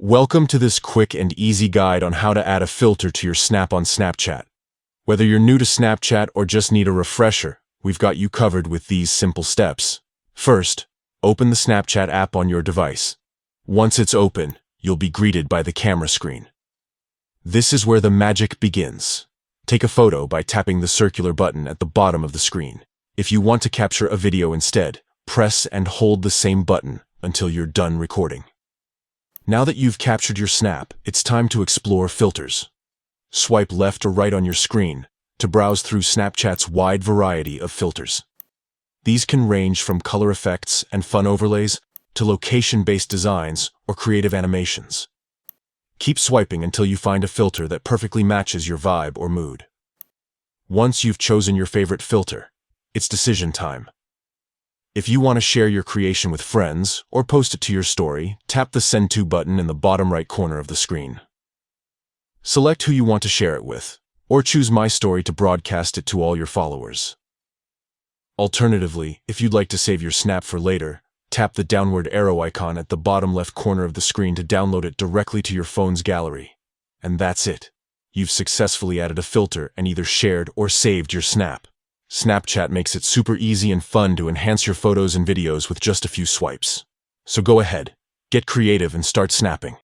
Welcome to this quick and easy guide on how to add a filter to your snap on Snapchat. Whether you're new to Snapchat or just need a refresher, we've got you covered with these simple steps. First, open the Snapchat app on your device. Once it's open, you'll be greeted by the camera screen. This is where the magic begins. Take a photo by tapping the circular button at the bottom of the screen. If you want to capture a video instead, press and hold the same button until you're done recording. Now that you've captured your snap, it's time to explore filters. Swipe left or right on your screen to browse through Snapchat's wide variety of filters. These can range from color effects and fun overlays to location-based designs or creative animations. Keep swiping until you find a filter that perfectly matches your vibe or mood. Once you've chosen your favorite filter, it's decision time. If you want to share your creation with friends or post it to your story, tap the Send To button in the bottom right corner of the screen. Select who you want to share it with, or choose My Story to broadcast it to all your followers. Alternatively, if you'd like to save your snap for later, tap the downward arrow icon at the bottom left corner of the screen to download it directly to your phone's gallery. And that's it. You've successfully added a filter and either shared or saved your snap. Snapchat makes it super easy and fun to enhance your photos and videos with just a few swipes. So go ahead, get creative and start snapping.